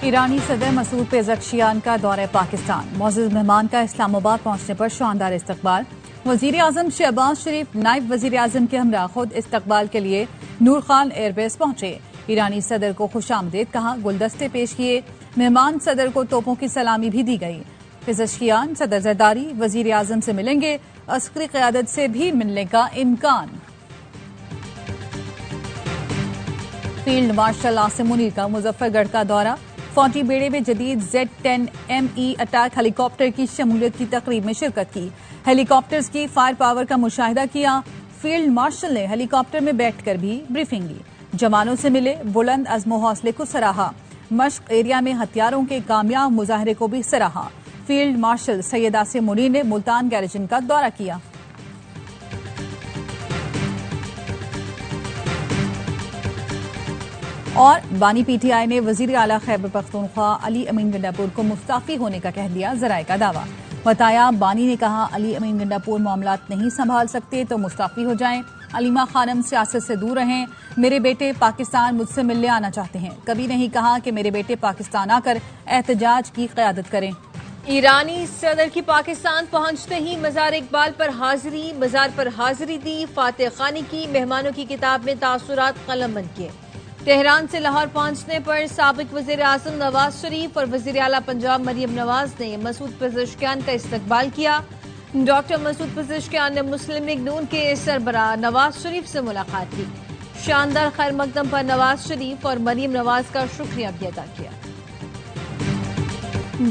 ईरानी सदर मसूद पेज़ेश्कियान का दौरा पाकिस्तान। मुअज़्ज़ज़ मेहमान का इस्लामाबाद पहुंचने पर शानदार इस्तकबाल। वज़ीर आज़म शहबाज शरीफ नायब वज़ीर आज़म के हमरा खुद इस्तकबाल के लिए नूर खान एयरबेस पहुंचे। ईरानी सदर को खुशामदीद कहा, गुलदस्ते पेश किए। मेहमान सदर को तोपों की सलामी भी दी गई। पेज़ेश्कियान सदर ज़रदारी वज़ीर आज़म से मिलेंगे। अस्करी क़यादत से भी मिलने का इम्कान। फील्ड मार्शल आसिम मुनीर का मुजफ्फरगढ़ का दौरा। फौजी बेड़े में जदीद Z-10ME अटैक हेलीकॉप्टर की शमूलियत की तकरीब में शिरकत की। हेलीकॉप्टर्स की फायर पावर का मुशाहिदा किया। फील्ड मार्शल ने हेलीकॉप्टर में बैठकर भी ब्रीफिंग दी। जवानों से मिले, बुलंद अज़्म हौसले को सराहा। मश्क एरिया में हथियारों के कामयाब मुजाहरे को भी सराहा। फील्ड मार्शल सैयद आसिम मुनीर ने मुल्तान गैरिजन का दौरा किया। और बानी PTI ने वजीर आला खैबर पख्तूनख्वा अली अमीन गंडापुर को मुस्ताफी होने का कह दिया ज़राए का दावा। बताया, बानी ने कहा अली अमीन गंडापुर मामलात नहीं संभाल सकते तो मुस्ताफी हो जाएं। अलीमा खानम सियासत से दूर रहें। मेरे बेटे पाकिस्तान मुझसे मिलने आना चाहते हैं। कभी नहीं कहा कि मेरे बेटे पाकिस्तान आकर एहतजाज की क़यादत करें। ईरानी सदर की पाकिस्तान पहुंचते ही मज़ार इकबाल पर हाजिरी, मज़ार पर हाजिरी दी। फातह खानी की मेहमानों की किताब में तासुरात कलमबंद किए। तेहरान से लाहौर पहुंचने पर साबिक वज़ीर आज़म नवाज शरीफ और वज़ीर आला पंजाब मरियम नवाज ने मसूद पेज़ेश्कियान का इस्तकबाल किया। डॉक्टर मसूद पेज़ेश्कियान ने मुस्लिम लीग नून के सरबराह नवाज शरीफ से मुलाकात की। शानदार खैर मकदम पर नवाज शरीफ और मरियम नवाज का शुक्रिया भी अदा किया।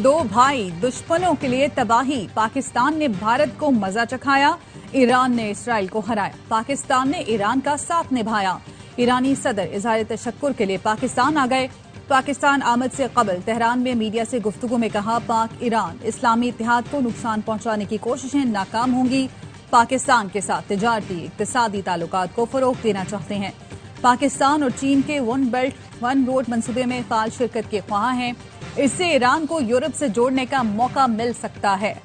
दो भाई दुश्मनों के लिए तबाही। पाकिस्तान ने भारत को मजा चखाया। ईरान ने इसराइल को हराया। पाकिस्तान ने ईरान का साथ निभाया। ईरानी सदर इजहार तशक्कुर के लिए पाकिस्तान आ गए। पाकिस्तान आमद से कबल तेहरान में मीडिया से गुफ्तगू में कहा, पाक ईरान इस्लामी इत्तेहाद को नुकसान पहुंचाने की कोशिशें नाकाम होंगी। पाकिस्तान के साथ तिजारती इक्तिसादी ताल्लुकात को फरोग देना चाहते हैं। पाकिस्तान और चीन के वन बेल्ट वन रोड मंसूबे में फाल शिरकत के ख्वाह हैं। इससे ईरान को यूरोप से जोड़ने का मौका मिल सकता है।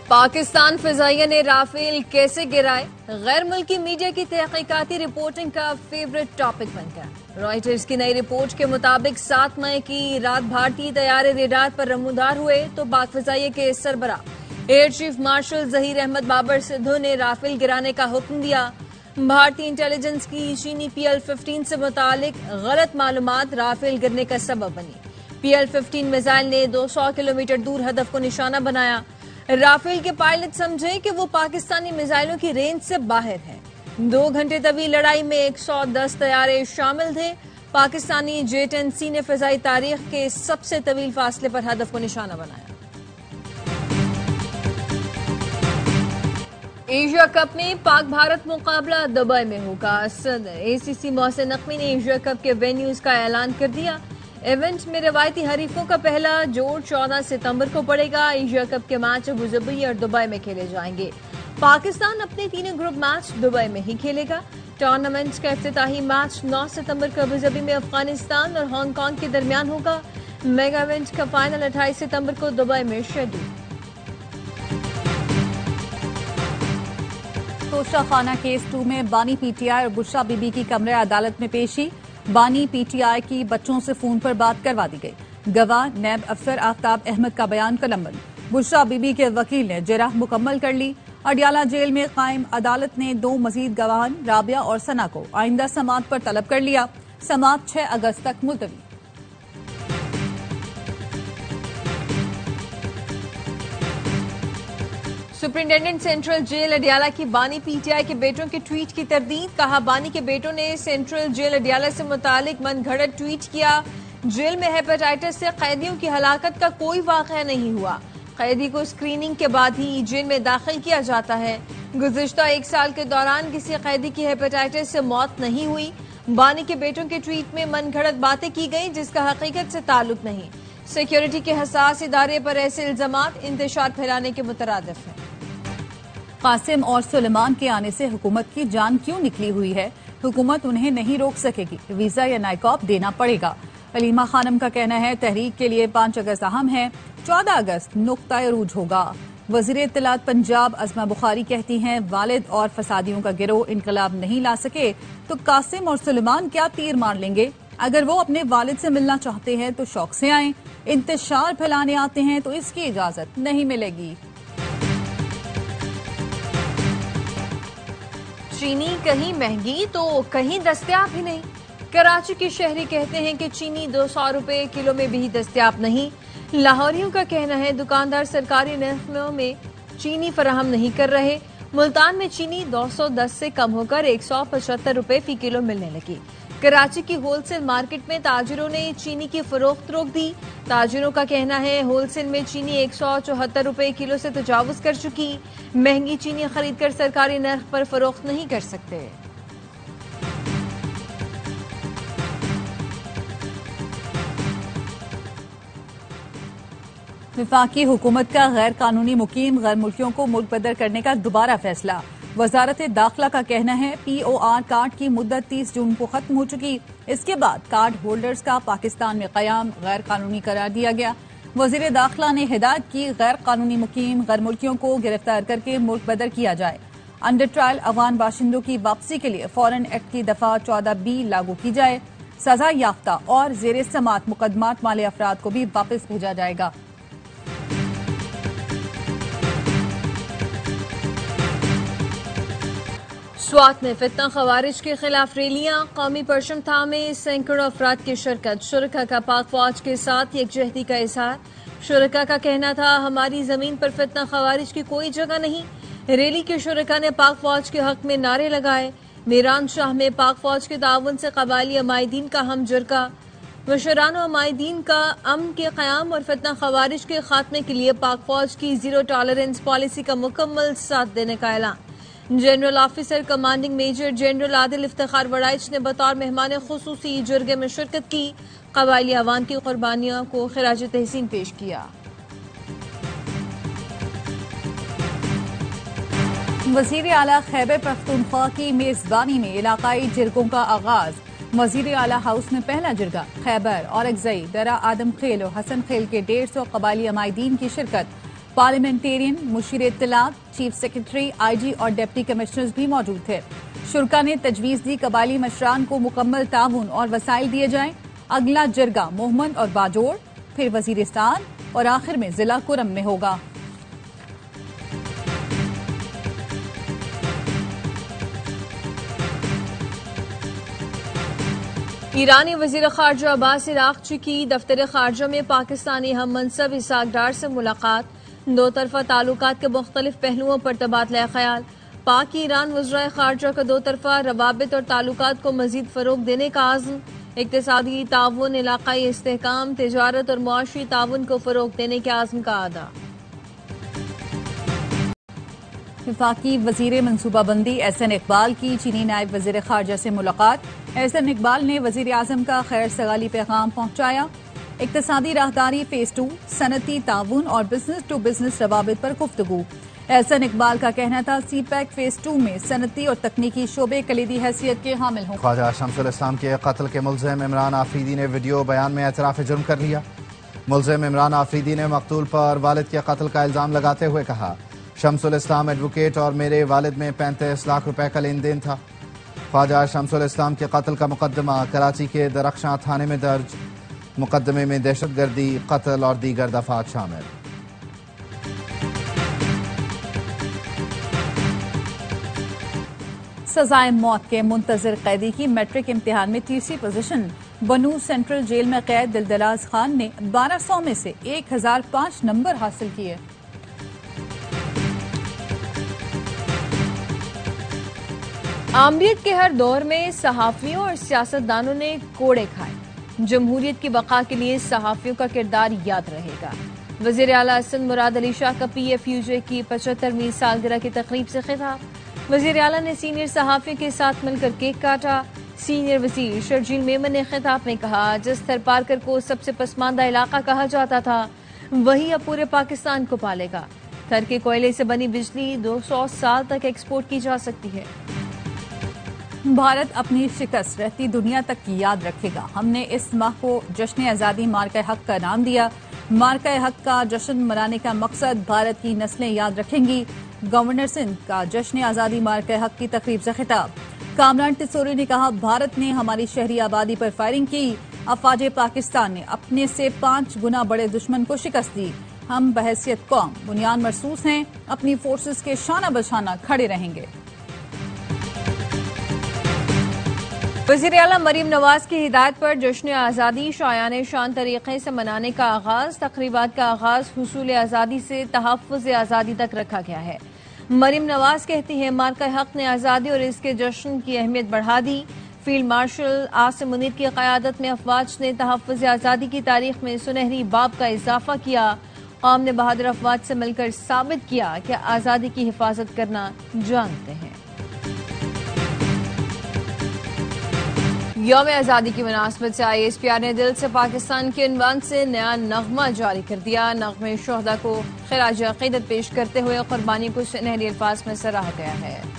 पाकिस्तान फिजाइया ने राफेल कैसे गिराए, गैर मुल्की मीडिया की तहकीकाती रिपोर्टिंग का फेवरेट टॉपिक बन गया। रॉयटर्स की नई रिपोर्ट के मुताबिक 7 मई की रात भारतीय तैयारे रेडार पर नमूदार हुए तो पाक फिजाइया के सरबराह air chief marshal Zaheer Ahmad Babar Sidhu ने राफेल गिराने का हुक्म दिया। भारतीय इंटेलिजेंस की चीनी PL-15 से मुतालिक गलत मालूमात राफेल गिरने का सबब बनी। PL-15 मिसाइल ने 200 किलोमीटर दूर हदफ को निशाना बनाया। राफेल के पायलट समझे कि वो पाकिस्तानी मिसाइलों की रेंज से बाहर है। 2 घंटे तवील लड़ाई में 110 तैयारे शामिल थे। पाकिस्तानी J-10C ने फिजाई तारीख के सबसे तवील फासले पर हदफ को निशाना बनाया। एशिया कप में पाक भारत मुकाबला दुबई में होगा। सदर ACC मोहसिन नकवी ने एशिया कप के वेन्यूज का ऐलान कर दिया। इवेंट में रवायती हरीफों का पहला जोड़ 14 सितंबर को पड़ेगा। एशिया कप के मैच अबू धाबी और दुबई में खेले जाएंगे। पाकिस्तान अपने तीनों ग्रुप मैच दुबई में ही खेलेगा। टूर्नामेंट का इफ्तिताही मैच 9 सितंबर को अबू धाबी में अफगानिस्तान और हांगकांग के दरमियान होगा। मेगा इवेंट का फाइनल 28 सितंबर को दुबई में शेड्यूल। तोशा खाना केस 2 में बानी PTI और बुशरा बीबी की कमरे अदालत में पेशी। बानी PTI की बच्चों से फोन पर बात करवा दी गई। गवाह नैब अफसर आफ्ताब अहमद का बयान कलमबंद। बुशरा बीबी के वकील ने जराह मुकम्मल कर ली। अडियाला जेल में कायम अदालत ने 2 मजीद गवाहान राबिया और सना को आइंदा समाअत पर तलब कर लिया। समाअत 6 अगस्त तक मुलतवी। सुपरिंटेंडेंट सेंट्रल जेल अडियाला की बानी PTI के बेटों के ट्वीट की तरदीद। कहा, बानी के बेटों ने जेल अडियाला से मुतालिक मनगढ़ंत ट्वीट किया। जेल में हेपेटाइटिस से कैदियों की हलाकत का कोई वाक़या नहीं हुआ। कैदी को स्क्रीनिंग के बाद ही जेल में दाखिल किया जाता है। गुज़िश्ता 1 साल के दौरान किसी कैदी की हेपेटाइटिस से मौत नहीं हुई। बानी के बेटों के ट्वीट में मनगढ़ंत बातें की गई जिसका हकीकत से ताल्लुक नहीं। सिक्योरिटी के हसास इदारे पर ऐसे इल्जामात इंतशार फैलाने के मुतरादिफ हैं। कासिम और सुलेमान के आने से हुकूमत की जान क्यों निकली हुई है? हुकूमत उन्हें नहीं रोक सकेगी। वीजा या नाइकॉब देना पड़ेगा। अलीमा खानम का कहना है, तहरीक के लिए 5 अगस्त अहम है। 14 अगस्त नुक्ता अरूज होगा। وزیر اطلاعات پنجاب عظمہ بخاری کہتی ہیں والد اور فسادیوں کا گروہ انقلاب نہیں لا سکے تو قاسم اور سلیمان کیا تیر مار لیں گے؟ اگر وہ اپنے والد سے ملنا چاہتے ہیں تو شوق سے آئیں، انتشار پھیلانے آتے ہیں تو اس کی اجازت نہیں ملے گی۔ چینی کہیں مہنگی تو کہیں دستیاب ہی نہیں۔ کراچی کے شہری کہتے ہیں کہ چینی 200 روپے کلو میں بھی دستیاب نہیں۔ لاہوریوں کا کہنا ہے دکاندار سرکاری نرخوں میں چینی فراہم نہیں کر رہے۔ ملتان میں چینی 210 سے کم ہو کر 175 روپے فی کلو ملنے لگی۔ کراچی کی ہول سیل مارکیٹ میں تاجروں نے چینی کی فروخت روک دی۔ تاجروں کا کہنا ہے ہول سیل میں چینی 174 روپے کلو سے تجاوز کر چکی۔ مہنگی چینی خرید کر سرکاری نرخ پر فروخت نہیں کر سکتے۔ وفاقی حکومت کا غیر قانونی مقیم غیر ملکیوں کو ملک بدر کرنے کا دوبارہ فیصلہ۔ وزارت داخلہ کا کہنا ہے پی او آر کارڈ کی مدت 30 جون کو ختم ہو چکی، اس کے بعد کارڈ ہولڈرز کا پاکستان میں قیام غیر قانونی قرار دیا گیا۔ وزیر داخلہ نے ہدایت کی غیر قانونی مقیم غیر ملکیوں کو گرفتار کر کے ملک بدر کیا جائے۔ انڈر ٹرائل افغان باشندوں کی واپسی کے لیے فورن ایکٹ کی دفعہ 14B لاگو کی جائے۔ سزا یافتہ اور زیر سماعت مقدمات والے افراد کو بھی واپس بھیجا جائے گا۔ سوات میں فتنہ خوارج کے خلاف ریلیاں، قومی پرچم تھامے سینکڑوں افراد کی شرکت۔ شرکا کا پاک فوج کے ساتھ یکجہتی کا اظہار۔ شرکا کا کہنا تھا ہماری زمین پر فتنہ خوارج کی کوئی جگہ نہیں۔ ریلی کے شرکا نے پاک فوج کے حق میں نعرے لگائے۔ میران شاہ میں پاک فوج کے تعاون سے قبائلی عمائدین کا ہم جرکا۔ مشران و عمائدین کا امن کے قیام اور فتنہ خوارج کے خاتمے کے لیے پاک فوج کی زیرو ٹالرنس پالیسی کا مکمل ساتھ دینے کا اعلان۔ General officer commanding major general Adil Iftikhar Warraich نے بطور مہمان خصوصی جرگے میں شرکت کی۔ قبائلی عوام کی قربانیوں کو خراج تحسین پیش کیا۔ وزیر اعلیٰ خیبر پختونخوا کی میزبانی میں علاقائی جرگوں کا آغاز۔ وزیر اعلیٰ ہاؤس میں پہلا جرگہ خیبر، اورکزئی، درہ آدم خیل اور حسن خیل کے 150 قبائلی عمائدین کی شرکت۔ پارلیمنٹیرین، مشیر اطلاعات، چیف سیکرٹری، آئی جی اور ڈپٹی کمشنرز بھی موجود تھے۔ شرکا نے تجویز دی قبائلی مشران کو مکمل تعاون اور وسائل دیے جائیں۔ اگلا جرگہ موہمن اور باجوڑ، پھر وزیرستان اور آخر میں ضلع کرم میں ہوگا۔ ایرانی وزیر خارجہ عباس عراقچی کی دفتر خارجہ میں پاکستانی ہم منصب اسحاق ڈار سے ملاقات۔ دو طرفہ تعلقات کے مختلف پہلوؤں پر تبادلہ خیال۔ پاک ایران وزرائے خارجہ کا دو طرفہ روابط اور تعلقات کو مزید فروغ دینے کا عزم۔ اقتصادی تعاون، علاقائی استحکام، تجارت اور معاشی تعاون کو فروغ دینے کے عزم کا اعادہ۔ وفاقی وزیر منصوبہ بندی احسن اقبال کی چینی نائب وزیر خارجہ سے ملاقات۔ احسن اقبال نے وزیر اعظم کا خیر سگالی پیغام پہنچایا۔ اقتصادی راہداری فیز 2، صنعتی تعاون اور بزنس ٹو بزنس روابط پر گفتگو۔ احسن اقبال کا کہنا تھا سی پیک فیز 2 میں صنعتی اور تکنیکی شعبے کلیدی حیثیت کے حامل ہوں۔ خواجہ شمس الاسلام کے قتل کے ملزم عمران آفریدی نے ویڈیو بیان میں اعتراف جرم کر لیا۔ ملزم عمران آفریدی نے مقتول پر والد کے قتل کا الزام لگاتے ہوئے کہا، شمس الاسلام ایڈوکیٹ اور میرے والد میں 35 لاکھ روپے کا لین دین تھا۔ خواجہ شمس الاسلام کے قتل کا مقدمہ کراچی کے درخشاں تھانے میں درج۔ مقدمے میں دہشت گردی، قتل اور دیگر دفعات شامل۔ سزائے موت کے منتظر قیدی کی میٹرک امتحان میں تیسری پوزیشن۔ بنو سینٹرل جیل میں قید دلدراز خان نے 1200 میں سے 1005 نمبر حاصل کیے۔ آمریت کے ہر دور میں صحافیوں اور سیاستدانوں نے کوڑے کھائے۔ جمہوریت کی بقا کے لیے صحافیوں کا کردار یاد رہے گا۔ وزیر اعلیٰ سندھ مراد علی شاہ کا PFUJ کی 75ویں سالگرہ کی تقریب سے خطاب۔ وزیر اعلیٰ نے سینئر صحافیوں کے ساتھ مل کر کیک کاٹا۔ سینئر وزیر شرجیل میمن نے خطاب میں کہا، جس تھر پارکر کو سب سے پسماندہ علاقہ کہا جاتا تھا، وہی اب پورے پاکستان کو پالے گا۔ تھر کے کوئلے سے بنی بجلی 200 سال تک ایکسپورٹ کی جا سکتی ہے۔ بھارت اپنی شکست رہتی دنیا تک کی یاد رکھے گا۔ ہم نے اس ماہ کو جشن آزادی مارکہ حق کا نام دیا۔ मार्का हक का जश्न मनाने का मकसद भारत की नस्लें याद रखेंगी। गवर्नर सिंध का जश्न आज़ादी मार्का हक की तकरीब से खिताब। कामरान टिसोरी ने कहा, भारत ने हमारी शहरी आबादी पर फायरिंग की। अफवाज पाकिस्तान ने अपने से 5 गुना बड़े दुश्मन को शिकस्त दी। हम बहैसियत कौम बुनियाद मरसूस हैं, अपनी फोर्सेस के शाना बशाना खड़े रहेंगे। वज़ीर आला मरीम नवाज की हिदायत पर जश्न आज़ादी शायाने शान तरीके से मनाने का आगाज। तकरीबात का आगाज हुसूल आज़ादी से तहफ़्फ़ुज़ आज़ादी तक रखा गया है। मरीम नवाज कहती हैं, मार्का हक ने आज़ादी और इसके जश्न की अहमियत बढ़ा दी। फील्ड मार्शल आसिम मुनीर की क़यादत में अफवाज ने तहफ़्फ़ुज़ आज़ादी की तारीख में सुनहरी बाब का इजाफा किया। कौम ने बहादुर अफवाज से मिलकर साबित किया कि आज़ादी की हिफाजत करना जानते हैं। यौम आज़ादी की मुनासबत से ISPR ने दिल से पाकिस्तान के उन्वान से नया नगमा जारी कर दिया। नगमे शोहदा को खिराज अक़ीदत पेश करते हुए कुर्बानी को सुनहरी अल्फाज में सराहा गया है।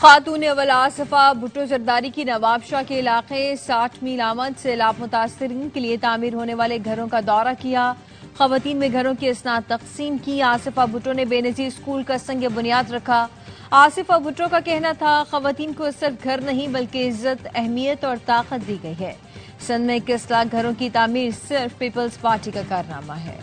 खातून अव्वल आसिफा भुट्टो जरदारी की नवाबशाह के इलाके 60 मील आमद से लाभ मुतासरीन के लिए तामीर होने वाले घरों का दौरा किया। खवातीन में घरों की असनाद तकसीम की। आसिफा भुट्टो ने बेनजीर स्कूल का संग बुनियाद रखा। आसिफा भुट्टो का कहना था, खवातीन को सिर्फ घर नहीं बल्कि इज्जत, अहमियत और ताकत दी गई है। सन में 21 लाख घरों की तामीर सिर्फ पीपल्स पार्टी का कारनामा है।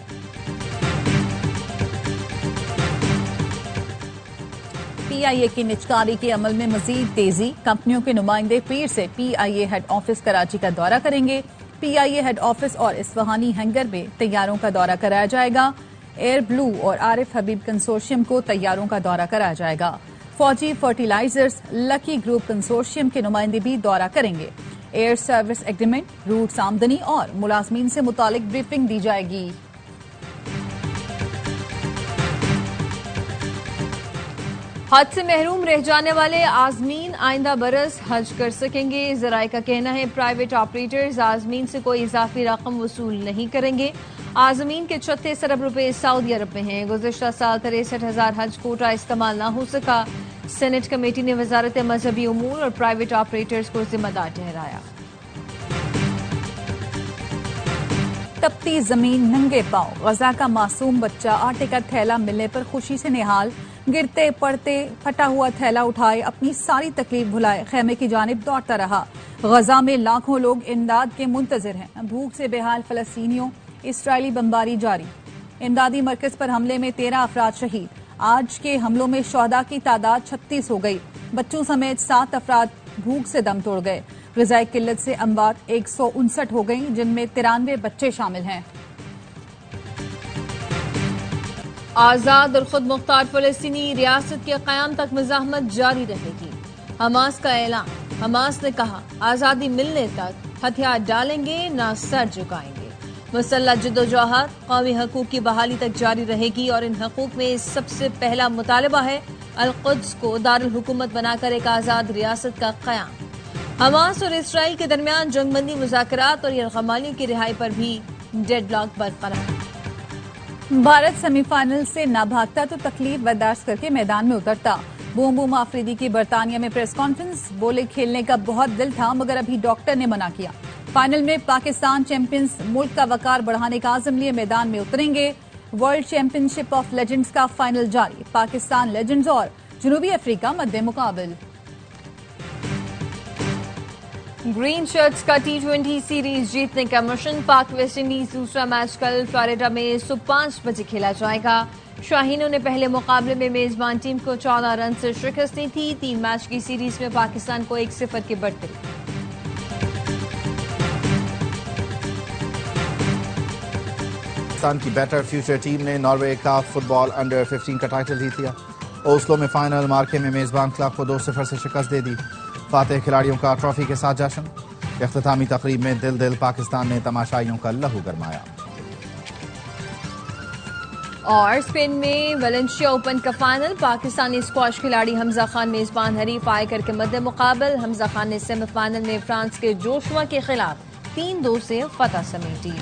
PIA की निजकारी के अमल में मजीद तेजी। कंपनियों के नुमाइंदे पीर से PIA हेड ऑफिस कराची का दौरा करेंगे। PIA हेड ऑफिस और इस्फहानी हैंगर में तैयारों का दौरा कराया जाएगा। एयर ब्लू और आरिफ हबीब कंसोर्शियम को तैयारों का दौरा कराया जाएगा। फौजी फर्टिलाइजर्स लकी ग्रुप कंसोर्शियम के नुमाइंदे भी दौरा करेंगे। एयर सर्विस एग्रीमेंट, रूट्स आमदनी और मुलाजमीन से मुतालिक ब्रीफिंग दी जाएगी। हज से महरूम रह जाने वाले आजमीन आइंदा बरस हज कर सकेंगे। ज़राए का कहना है, प्राइवेट ऑपरेटर्स आजमीन से कोई इजाफी रकम वसूल नहीं करेंगे। आजमीन के 36 अरब रुपए सऊदी अरब में हैं। गुज़िश्ता साल 63,000 हज कोटा इस्तेमाल न हो सका। सेनेट कमेटी ने वजारत मजहबी उमूर और प्राइवेट ऑपरेटर्स को जिम्मेदार ठहराया। तपती जमीन, नंगे पांव, गजा का मासूम बच्चा आटे का थैला मिलने पर खुशी से निहाल। गिरते पड़ते फटा हुआ थैला उठाए, अपनी सारी तकलीफ भुलाए खैमे की जानिब दौड़ता रहा। गजा में लाखों लोग इमदाद के मुंतजिर हैं। भूख से बेहाल फलस्तीनियों, इसराइली बमबारी जारी। इमदादी मरकज पर हमले में 13 अफराद शहीद। आज के हमलों में शोहदा की तादाद 36 हो गई। बच्चों समेत 7 अफराद भूख से दम तोड़ गए। ग़िज़ाई किल्लत से अमवात 159 हो गई, जिनमें 93 बच्चे शामिल हैं। आजाद और खुद मुख्तार फलस्तीनी रियासत के क़याम तक मुज़ाहमत जारी रहेगी। हमास का ऐलान। हमास ने कहा, आज़ादी मिलने तक हथियार डालेंगे ना सर झुकाएंगे। मुसल्लह जद्दोजहद कौमी हकूक़ की बहाली तक जारी रहेगी और इन हकूक़ में सबसे पहला मुतालबा है अल-कुद्स को दारुल हुकूमत बनाकर एक आज़ाद रियासत का क़याम। हमास और इसराइल के दरमियान जंगबंदी मुज़ाकरात और यरगमालियों की रिहाई पर भी डेडलॉक बरकरार। भारत सेमीफाइनल से ना भागता तो तकलीफ बर्दाश्त करके मैदान में उतरता। बूम बूम आफरीदी की बरतानिया में प्रेस कॉन्फ्रेंस। बोले, खेलने का बहुत दिल था मगर अभी डॉक्टर ने मना किया। फाइनल में पाकिस्तान चैंपियंस मुल्क का वकार बढ़ाने का आज़म लिए मैदान में उतरेंगे। वर्ल्ड चैंपियनशिप ऑफ लेजेंड्स का फाइनल जारी। पाकिस्तान लेजेंड्स और जनूबी अफ्रीका मद्दे मुकाबिल। ग्रीन शर्ट्स का T20 सीरीज जीतने का मिशन। पाक वेस्ट इंडीज दूसरा मैच कल फ्लोरिडा में सुबह 5 बजे खेला जाएगा। शाहीनों ने पहले मुकाबले में मेजबान टीम को 14 रन से शिकस्त दी थी। 3 मैच की सीरीज में पाकिस्तान को 1-0 की बढ़ती। पाकिस्तान की बैटर फ्यूचर टीम ने नॉर्वे का फुटबॉल अंडर 15 का टाइटल जीत लिया। ओस्लो में फाइनल मार्के में मेजबान क्लब को 2-0 से शिकस्त दे दी। फातेह खिलाड़ियों का ट्रॉफी के साथ जश्न। इख्तितामी तकरीब में दिल पाकिस्तान ने तमाशाइयों का लहू गरमाया। और स्पेन में वेलेंशिया ओपन का फाइनल। पाकिस्तानी स्क्वाश खिलाड़ी हमजा खान मेजबान हरीफ आयकर के मद्दे मुकाबल। हमजा खान ने सेमीफाइनल में फ्रांस के जोशुआ के खिलाफ 3-2 से फतह समेटी।